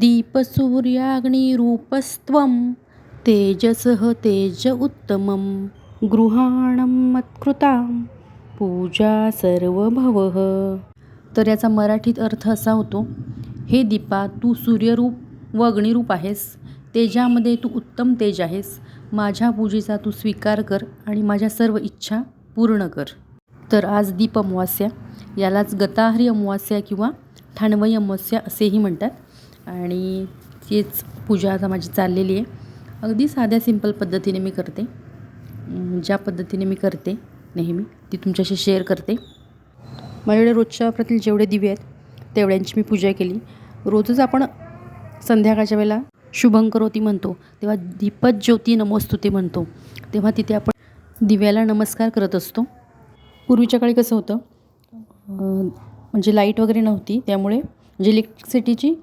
दीपसूर्याग्निरूपस्त्वं तेजसः तेज उत्तमं गृहाणं मत्कृतां पूजा सर्वभवः. तर याचा मराठीत अर्थ असा होतो, हे दीपा, तू सूर्यरूप व अग्निरूप आहेस. तेजामध्ये तू उत्तम तेज आहेस. माझ्या पूजेचा तू स्वीकार कर आणि माझ्या सर्व इच्छा पूर्ण कर. तर आज दीप अमावास्या, यालाच गताहरी अमावास्या किंवा ठाणवई अमावास्या असेही म्हणतात. आणि तीच पूजा आता माझी चाललेली आहे. अगदी साध्या सिंपल पद्धतीने मी करते. ज्या पद्धतीने मी करते नेहमी ती तुमच्याशी शेअर करते. माझ्याकडे रोजच्या वापरातील जेवढे दिवे आहेत तेवढ्यांची मी पूजा केली. रोजच आपण संध्याकाळच्या वेळेला शुभंकरोती म्हणतो, तेव्हा दीपज्योती नमोस्तुते म्हणतो, तेव्हा तिथे आपण दिव्याला नमस्कार करत असतो. पूर्वीच्या काळी कसं होतं, म्हणजे लाईट वगैरे नव्हती, त्यामुळे म्हणजे इलेक्ट्रिसिटीची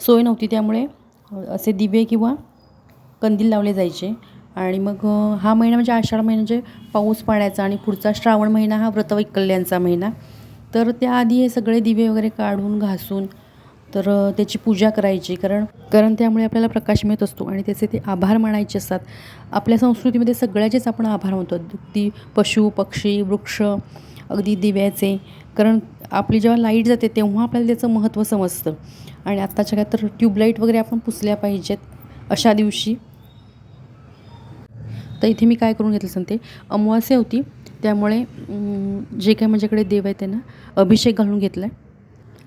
सोय नव्हती, त्यामुळे असे दिवे किंवा कंदील लावले जायचे. आणि मग हा महिना म्हणजे आषाढ महिना म्हणजे पाऊस पाण्याचा, आणि पुढचा श्रावण महिना हा व्रतवैकल्यांचा महिना. तर त्याआधी हे सगळे दिवे वगैरे काढून घासून तर त्याची पूजा करायची, कारण त्यामुळे आपल्याला प्रकाश मिळत असतो आणि त्याचे ते आभार मानायचे असतात. आपल्या संस्कृतीमध्ये सगळ्याचेच आपण आभार मानतो, अगदी पशु पक्षी वृक्ष, अगदी दिव्याचे. कारण आपली जेव्हा लाईट जाते तेव्हा आपल्याला त्याचं महत्त्व समजतं. आणि आत्ताच्या काय तर ट्यूबलाईट वगैरे आपण पुसल्या पाहिजेत अशा दिवशी. तर इथे मी काय करून घेतलं सांगते. अमावास्या होती, त्यामुळे जे काय माझ्याकडे देव आहे त्यांना अभिषेक घालून घेतला आहे.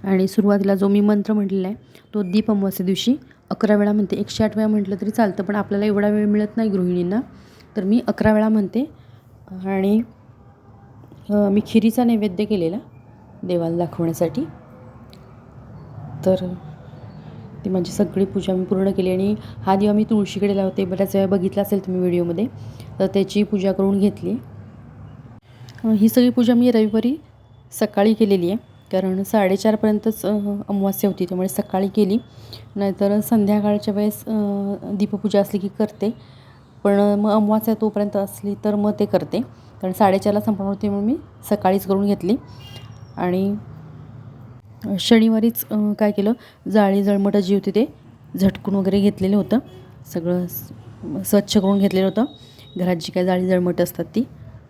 आणि सुरुवातीला जो मी मंत्र म्हटलेला आहे तो दीप अमावास्या दिवशी 11 वेळा म्हणते. 108 वेळा म्हटलं तरी चालतं, पण आपल्याला एवढा वेळ मिळत नाही गृहिणींना, तर मी 11 वेळा म्हणते. आणि मी खिरीचा नैवेद्य केलेला देवाला दाखवण्यासाठी. तर ती माझी सगळी पूजा मी पूर्ण केली. आणि हा दिवा मी तुळशीकडे लावते, बऱ्याच वेळा बघितला असेल तुम्ही व्हिडिओमध्ये, तर त्याची पूजा करून घेतली. ही सगळी पूजा मी रविवारी सकाळी केलेली आहे, कारण 4:30पर्यंतच अमावास्या होती, त्यामुळे सकाळी केली. नाहीतर संध्याकाळच्या वेळेस दीपपूजा असली की करते, पण मग अमावास्या तोपर्यंत असली तर मग ते करते, कारण 4:30ला संपणार होती म्हणून मी सकाळीच करून घेतली. आणि शनिवारीच काय केलं, जाळी जळमटं जी होती ते झटकून वगैरे घेतलेलं होतं, सगळं स्वच्छ करून घेतलेलं होतं. घरात जी काय जाळी जळमटं असतात ती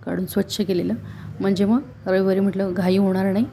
काढून स्वच्छ केलेलं, म्हणजे मग रविवारी म्हटलं घाई होणार नाही.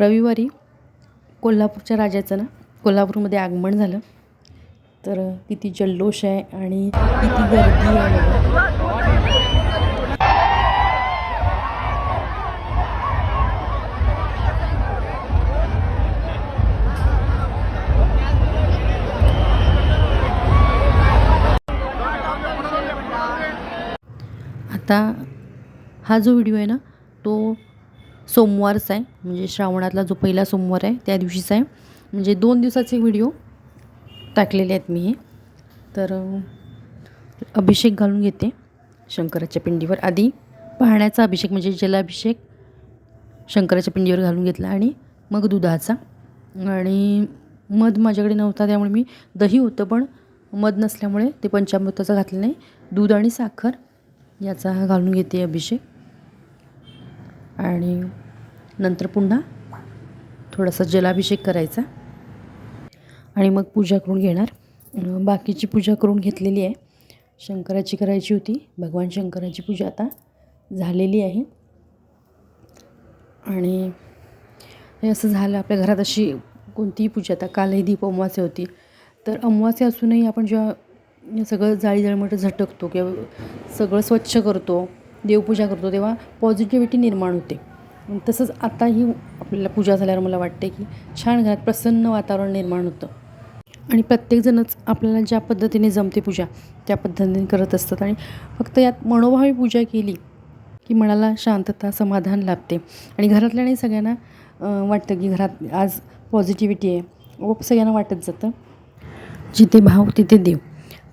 रविवारी कोल्हापूरच्या राजाचं ना कोल्हापूरमध्ये आगमन झालं. तर किती जल्लोष आहे आणि किती गर्दी आहे. आता हा जो व्हिडिओ आहे ना तो सोमवारचा आहे, म्हणजे श्रावणातला जो पहिला सोमवार आहे त्या दिवशीचा आहे, म्हणजे 2 दिवसाचे व्हिडिओ टाकलेले आहेत मी हे. तर अभिषेक घालून घेते शंकराच्या पिंडीवर. आधी पाण्याचा अभिषेक म्हणजे जलाभिषेक शंकराच्या पिंडीवर घालून घेतला आणि मग दुधाचा. आणि मध माझ्याकडे नव्हता, त्यामुळे मी दही होतं पण मध नसल्यामुळे ते पंचामृताचं घातलं नाही. दूध आणि साखर याचा घालून घेते अभिषेक. आणि नंतर पुन्हा थोडासा जलाभिषेक करायचा आणि मग पूजा करून घेणार. बाकीची पूजा करून घेतलेली आहे. शंकराची करायची होती. भगवान शंकराची पूजा आता झालेली आहे. आणि हे असं झालं आपल्या घरात अशी कोणतीही पूजा. आता कालही दीप अमावास्या होती, तर अमावास्या असूनही आपण जेव्हा सगळं जाळी जळमट झटकतो किंवा सगळं स्वच्छ करतो, देवपूजा करतो, तेव्हा पॉझिटिव्हिटी निर्माण होते. तसंच आताही आपल्याला पूजा झाल्यावर मला वाटते की छान घरात प्रसन्न वातावरण निर्माण होतं. आणि प्रत्येकजणच आपल्याला ज्या पद्धतीने जमते पूजा त्या पद्धतीने करत असतात. आणि फक्त यात मनोभावी पूजा केली की मनाला शांतता, समाधान लाभते. आणि घरातल्या आणि सगळ्यांना वाटतं की घरात आज पॉझिटिव्हिटी आहे, व सगळ्यांना वाटत जातं. जिथे भाव तिथे देव.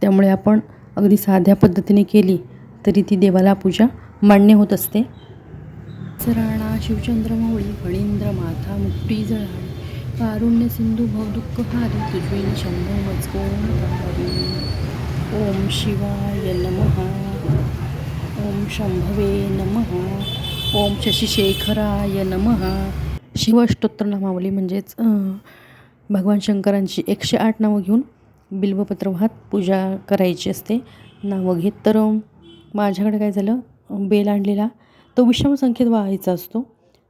त्यामुळे आपण अगदी साध्या पद्धतीने केली तरी ती देवाला पूजा मान्य होत असते. राणा शिवचंद्र मौळी फणींद्र माथा मुक्टी जळाळी कारुण्य सिंधू भवदुःख हारी तुझे शंभो मजकोण तारी. ओम शिवाय नमः. ओम शंभवे नमः. ओम शशिशेखराय नमः. शिवाष्टोत्तर नामावली म्हणजेच भगवान शंकरांची 108 नावं घेऊन बिल्वपत्र वाहत पूजा करायची असते. नावं घेत तर माझ्याकडे काय झालं, बेल आणलेला तो विषम संख्येत वाहायचा असतो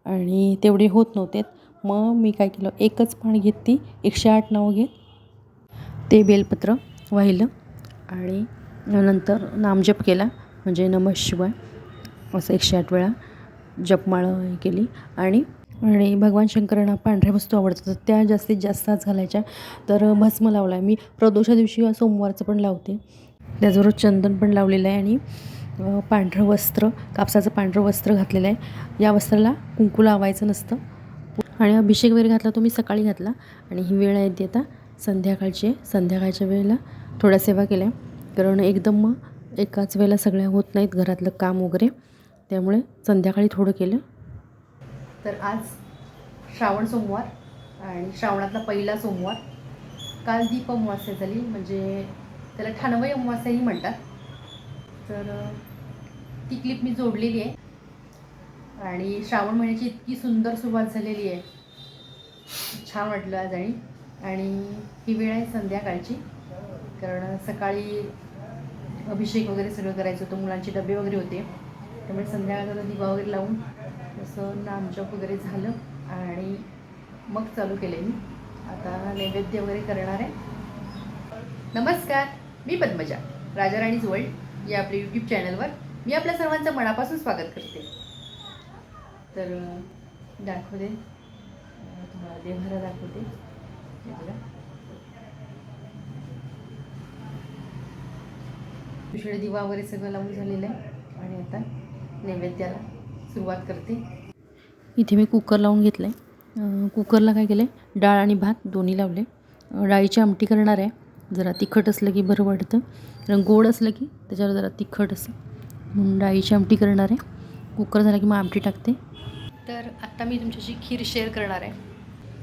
आणि तेवढे होत नव्हते. मग मी काय केलं, एकच पान घेत ती 108 नावं घेत ते बेलपत्र वाहिलं आणि नंतर नामजप केला. म्हणजे नमः शिवाय असं 108 वेळा जपमाळ केली. आणि भगवान शंकरांना पांढऱ्या वस्तू आवडतात, तर त्या जास्तीत जास्त आज घालायच्या. तर भस्म लावला आहे मी प्रदोषा दिवशी, सोमवारचं पण लावते. त्याचबरोबर चंदन पण लावलेलं आहे आणि पांढरं वस्त्र, कापसाचं पांढरं वस्त्र घातलेलं आहे. या वस्त्राला कुंकू लावायचं नसतं. आणि अभिषेक वगैरे घातला तो मी सकाळी घातला. आणि ही वेळ आहे ती आता संध्याकाळची आहे. संध्याकाळच्या वेळेला थोड्या सेवा केल्या, कारण एकदम मग एकाच वेळेला सगळ्या होत नाहीत घरातलं काम वगैरे, त्यामुळे संध्याकाळी थोडं केलं. तर आज श्रावण सोमवार आणि श्रावणातला पहिला सोमवार. काल दीप अमावास्या झाली, म्हणजे त्याला ठाणवई अमावास्याही म्हणतात. तर ती क्लिप मी जोडलेली आहे. आणि श्रावण महिन्याची इतकी सुंदर सुरुवात झालेली आहे, छान वाटलं आज. आणि ही वेळ आहे संध्याकाळची, कारण सकाळी अभिषेक वगैरे सगळं करायचं होतं, मुलांचे डबे वगैरे होते, त्यामुळे संध्याकाळचा दिवा वगैरे लावून असं नामजप वगैरे झालं आणि मग चालू केले मी. आता नैवेद्य वगैरे करणार आहे. नमस्कार, मी पद्मजा, राजा राणीज वर्ल्ड या आपल्या यूट्यूब चॅनलवर मी आपल्या सर्वांचं मनापासून स्वागत करते. तर दाखवते तुम्हाला, देवघरा दाखवते. दुसरे दिवा वगैरे सगळं लावून झालेलं आहे आणि आता नैवेद्याला सुरुवात करते. इथे मी कुकर लावून घेतलं आहे. कुकरला काय केलं आहे, डाळ आणि भात दोन्ही लावले. डाळीची आमटी करणार आहे. जरा तिखट असलं की बरं वाटतं, कारण गोड असलं की त्याच्यावर जरा तिखट असं, म्हणून डाळीची आमटी करणार आहे. कुकर झाला की मग आमटी टाकते. तर आत्ता मी तुमच्याशी खीर शेअर करणार आहे.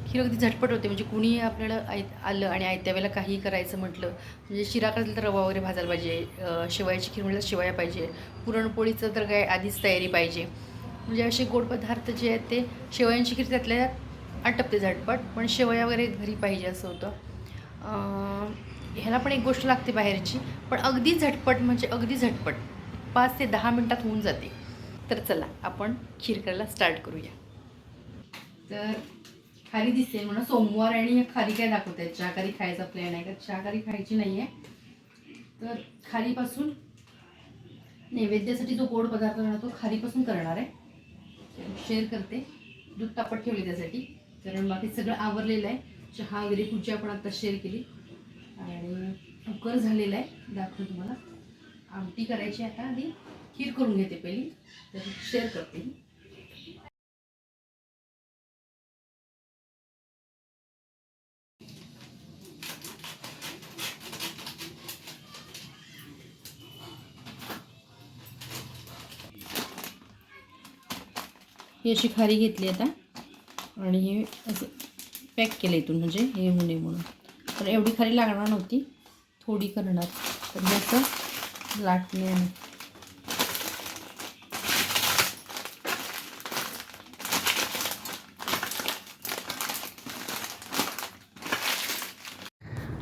खीर अगदी झटपट होते, म्हणजे कुणी आपल्याला आलं आणि आयत्या वेळेला काहीही करायचं म्हटलं, म्हणजे शिरा करायचं तर रवा वगैरे भाजायला पाहिजे, शेवयाची खीर म्हटलं शेवया पाहिजे, पुरणपोळीचं तर काय आधीच तयारी पाहिजे. म्हणजे असे गोड पदार्थ जे आहेत ते, शेवयांची खीर त्यातल्या आटपते झटपट, पण शेवया वगैरे घरी पाहिजे असं होतं. ह्याला पण एक गोष्ट लागते बाहेरची, पण अगदी झटपट, म्हणजे अगदी झटपट 5 ते 10 मिनटात होऊन जाते. तर चला आपण खीर करायला स्टार्ट करूया. तर खारी दिसते म्हणून सोमवार आणि खारी काय दाखवत आहेत, शाकाहारी खायचा प्लॅन आहे का? शाकाहारी खायची नाही आहे. तर खारीपासून नैवेद्यासाठी जो गोड पदार्थ तो खारीपासून करणार आहे. शेअर करते. दूध तापत ठेवले त्यासाठी, कारण बाकी सगळं आवरलेलं आहे. चहा वगैरे पूजा पण आता शेअर केली आणि कुकर झालेला आहे. दाखवू तुम्हाला. आमटी करायची आता, आधी खीर करून घेते पहिली, तर शेअर करते. ही अशी खारी घेतली आता आणि हे असं पॅक केलं इथून, म्हणजे हे होऊ नये म्हणून. तर एवढी खारी लागणार नव्हती, थोडी करणार. तर हे असं लाटणे आहे.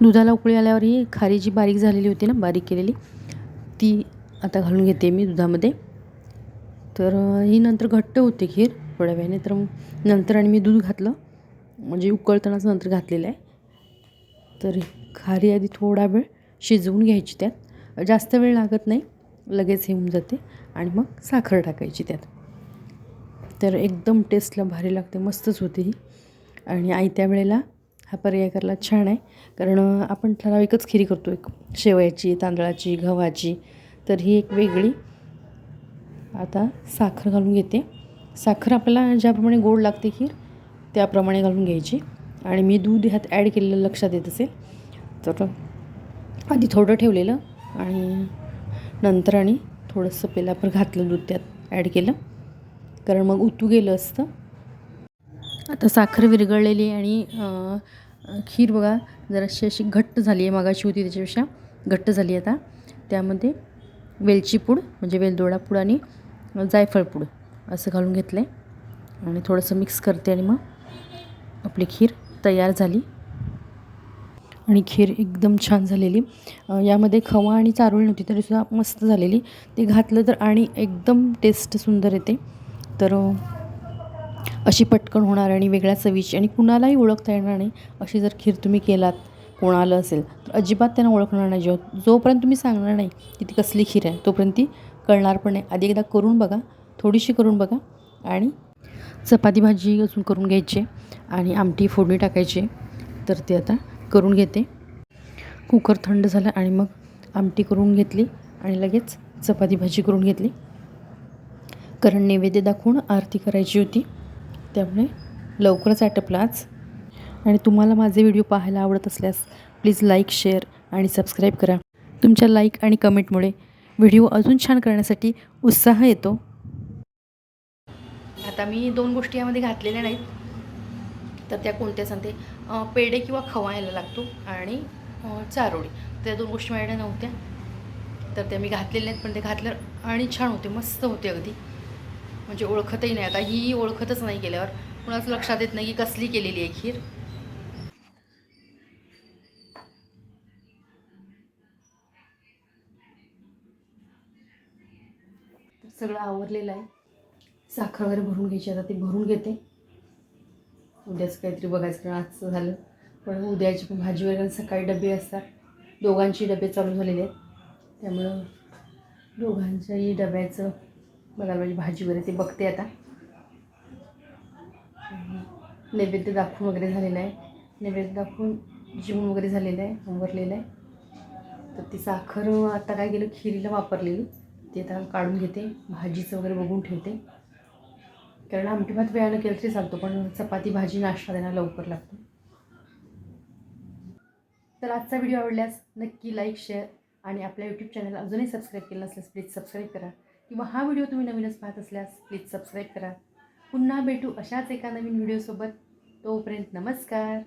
दुधाला उकळी आल्यावर ही खारी जी बारीक झालेली होती ना, बारीक केलेली, ती आता घालून घेते मी दुधामध्ये. तर ही नंतर घट्ट होते खीर थोड्या वेळाने. तर नंतर आणि मी दूध घातलं, म्हणजे उकळतानाच नंतर घातलेलं आहे. तर खारी आधी थोडा वेळ शिजवून घ्यायची, त्यात जास्त वेळ लागत नाही, लगेच हे होऊन जाते. आणि मग साखर टाकायची त्यात. तर एकदम टेस्टला भारी लागते, मस्तच होते ही. आणि आयत्या वेळेला हा पर्याय करायला छान आहे, कारण आपण ठराविकच खिरी करतो, एक शेवयाची, तांदळाची, गव्हाची. तर ही एक वेगळी. आता साखर घालून घेते. साखर आपल्याला ज्याप्रमाणे गोड लागते खीर त्याप्रमाणे घालून घ्यायची. आणि मी दूध ह्यात ॲड केलेलं लक्षात येत असेल, तर आधी थोडं ठेवलेलं आणि नंतर आणि थोडंसं पेलाभर घातलं दूध त्यात ॲड केलं, कारण मग उतू गेलं असतं. आता साखर विरघळलेली आणि खीर बघा जराशी अशी घट्ट झाली आहे, मागाशी होती त्याच्यापेक्षा घट्ट झाली. आता त्यामध्ये वेलची पूड, म्हणजे वेलदोडा पूड आणि जायफळ पूड असं घालून घेतलं आहे आणि थोडंसं मिक्स करते. आणि मग आपली खीर तयार झाली. आणि खीर एकदम छान झालेली. यामध्ये खवा आणि चारोळी नव्हती तरीसुद्धा मस्त झालेली. ते घातलं तर आणि एकदम टेस्ट सुंदर येते. तर अशी पटकन होणार आणि वेगळ्या चवीची, आणि कुणालाही ओळखता येणार नाही अशी जर खीर तुम्ही केलात, कोणाला असेल तर अजिबात त्यांना ओळखणार नाही. जोपर्यंत तुम्ही सांगणार नाही की ती कसली खीर आहे तोपर्यंत ती कळणार पण नाही. आधी एकदा करून बघा, थोडीशी करून बघा. आणि चपाती भाजी अजून करून घ्यायची आणि आमटी फोडणी टाकायची. तर ते आता करून घेते. कुकर थंड झालं आणि मग आमटी करून घेतली आणि लगेच चपाती भाजी करून घेतली, कारण नैवेद्य दाखवून आरती करायची होती. त्यामुळे लवकरच आटपलं आज. आणि तुम्हाला माझे व्हिडिओ पाहायला आवडत असल्यास प्लीज लाईक, शेअर आणि सबस्क्राईब करा. तुमच्या लाईक आणि कमेंटमुळे व्हिडिओ अजून छान करण्यासाठी उत्साह येतो. आता मी 2 गोष्टी यामध्ये घातलेल्या नाहीत, तर त्या कोणत्या सांगते. पेढे किंवा खवा यायला लागतो आणि चारोळी, त्या 2 गोष्टी माझ्याकडे नव्हत्या, तर त्या मी घातलेल्या नाहीत. पण ते घातल्यावर आणि छान होते, मस्त होते अगदी. म्हणजे ओळखतही नाही. आता ही ओळखतच नाही केल्यावर, कुणाच लक्षात येत नाही की कसली केलेली आहे खीर. सगळं आवरलेलं आहे. साखर वगैरे भरून घ्यायची, आता ती भरून घेते. उद्याच काहीतरी बघायचं, कारण आजचं झालं. पण उद्याची पण भाजी वगैरे, सकाळी डबे असतात, दोघांची डबे चालू झालेले आहेत. त्यामुळं दोघांच्याही डब्याचं बघायला माझी भाजी वगैरे ते बघते आता. नैवेद्य दाखवून वगैरे झालेलं आहे. नैवेद्य दाखवून जेवण वगैरे झालेलं आहे, आवरलेलं आहे. तर ती साखर आता काय केलं, खिरीला वापरलेली, ते आता काढून घेते. भाजीचं वगैरे बघून ठेवते, कारण आमटी भात वेळानं केलं तरी चालतो, पण चपाती भाजी नाश्ता देणं लवकर लागतो. तर आजचा व्हिडिओ आवडल्यास नक्की लाईक, शेअर आणि आपल्या यूट्यूब चॅनलला अजूनही सबस्क्राईब केलं नसल्यास प्लीज सबस्क्राईब करा. किंवा हा व्हिडिओ तुम्ही नवीनच पाहत असल्यास प्लीज सबस्क्राईब करा. पुन्हा भेटू अशाच एका नवीन व्हिडिओसोबत. तोपर्यंत नमस्कार.